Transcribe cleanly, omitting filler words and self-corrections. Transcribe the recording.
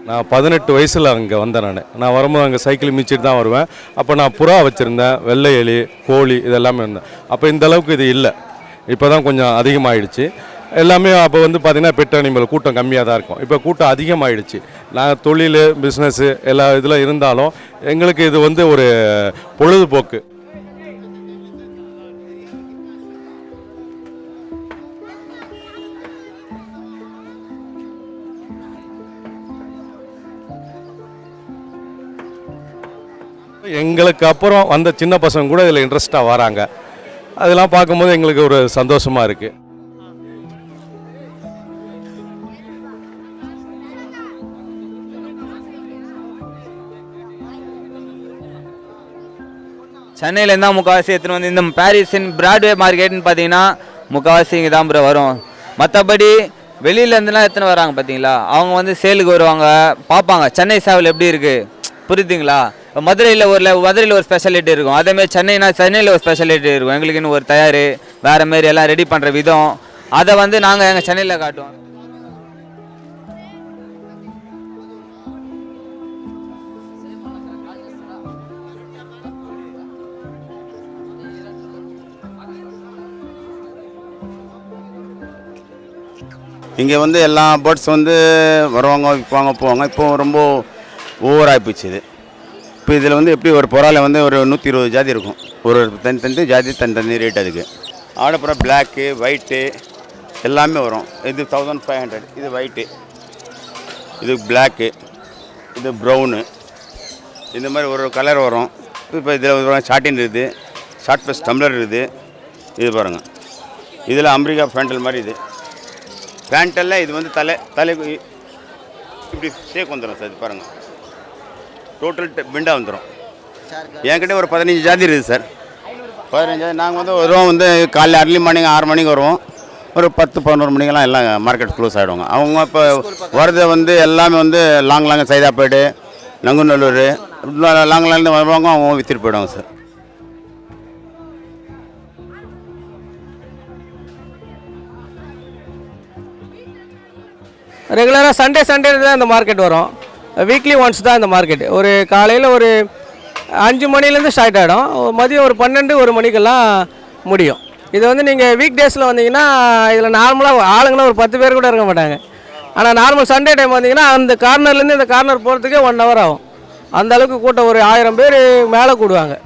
நான் 18 வயசில் அங்கே வந்தேன். நான் வரும்போது அங்கே சைக்கிள் மிச்சிட்டு தான் வருவேன். அப்போ நான் புறா வச்சுருந்தேன், வெள்ளை எலி, கோழி இதெல்லாமே இருந்தேன். அப்போ இந்த அளவுக்கு இது இல்லை. இப்போ தான் கொஞ்சம் அதிகமாகிடுச்சு எல்லாமே. அப்போ வந்து பார்த்திங்கன்னா பெட் அனிமல் கூட்டம் கம்மியாக தான் இருக்கும். இப்போ கூட்டம் அதிகமாகிடுச்சு. நாங்கள் தொழில் பிஸ்னஸ்ஸு எல்லா இதில் இருந்தாலும் எங்களுக்கு இது வந்து ஒரு பொழுதுபோக்கு. எங்களுக்கு அப்புறம் வந்த சின்ன பசங்க கூட இதில் இன்ட்ரெஸ்ட்டாக வராங்க. அதெல்லாம் பார்க்கும்போது எங்களுக்கு ஒரு சந்தோஷமாக இருக்குது. சென்னையிலேருந்து தான் முக்கால்வாசி எடுத்துன்னு வந்து இந்த பாரிஸின் பிராட்வே மார்க்கெட்னு பார்த்தீங்கன்னா முக்கால்வாசி இங்கே தான் ப்ரோ வரும். மற்றபடி வெளியிலேருந்துலாம் எடுத்துன்னு வராங்க பார்த்தீங்களா, அவங்க வந்து சேலுக்கு வருவாங்க, பார்ப்பாங்க சென்னை சேவல் எப்படி இருக்குது, புரியுதுங்களா. மதுரையில் ஒரு ஸ்பெஷாலிட்டி இருக்கும், அதேமாதிரி சென்னையில் ஒரு ஸ்பெஷாலிட்டி இருக்கும். எங்களுக்கு இன்னும் ஒரு தயார் வேறு மாரி எல்லாம் ரெடி பண்ணுற விதம் அதை வந்து நாங்கள் எங்கள் சென்னையில் காட்டுவோம். இங்கே வந்து எல்லா பேர்ட்ஸ் வந்து வருவாங்க, விற்பாங்க, போவாங்க. இப்போ ரொம்ப ஓவராகி போச்சு இது. இப்போ இதில் வந்து எப்படி ஒரு புறாவில் வந்து ஒரு 120 ஜாதி இருக்கும். ஒரு தனி ஜாதி தனி ரேட். அதுக்கு ஆடப்புறம் பிளாக்கு, ஒயிட்டு எல்லாமே வரும். இது 1500, இது ஒயிட்டு, இது பிளாக்கு, இது ப்ரௌனு, இந்த மாதிரி ஒரு கலர் வரும். இப்போ இதில் ஷார்டின் இருக்குது, ஷார்ட் ஃபேஸ் டம்ளர் இருக்குது. இது பாருங்கள், இதில் அமெரிக்கா ஃபேண்டல் மாதிரி. இது ஃபேண்டலில் இது வந்து தலை இப்படி ஷேக் வந்துடும் சார். இது பாருங்கள், டோட்டல் பெண்டாக வந்துடும். என்கிட்ட ஒரு 15 ஜாதி இருக்குது சார். 15 ஜாதி. நாங்கள் வந்து வருவோம், வந்து காலையில் அர்லி மார்னிங் 6 மணிக்கு வருவோம். ஒரு 10-11 மணிக்கெல்லாம் எல்லாம் மார்க்கெட் க்ளோஸ் ஆகிடுவாங்க. அவங்க இப்போ வரதை வந்து எல்லாமே வந்து லாங் சைதாப்பேடு, நங்குநல்லூர் லாங்லேருந்து வருவாங்க. அவங்க விற்றுட்டு போயிடுவாங்க சார். ரெகுலராக சண்டே தான் இந்த மார்க்கெட் வரும். வீக்லி ஒன்ஸ் தான் இந்த மார்க்கெட். ஒரு காலையில் ஒரு 5 மணிலேருந்து ஸ்டார்ட் ஆகிடும், மதியம் ஒரு 12-1 மணிக்கெல்லாம் முடியும். இது வந்து நீங்கள் வீக் டேஸில் வந்தீங்கன்னா இதில் நார்மலாக ஆளுங்களாம் ஒரு 10 பேர் கூட இருக்க மாட்டாங்க. ஆனால் நார்மல் சண்டே டைம் வந்தீங்கன்னா அந்த கார்னர்லேருந்து இந்த கார்னர் போகிறதுக்கே 1 ஹவர் ஆகும். அந்த அளவுக்கு கூட்டம் ஒரு 1000 பேர் மேலே கூடுவாங்க.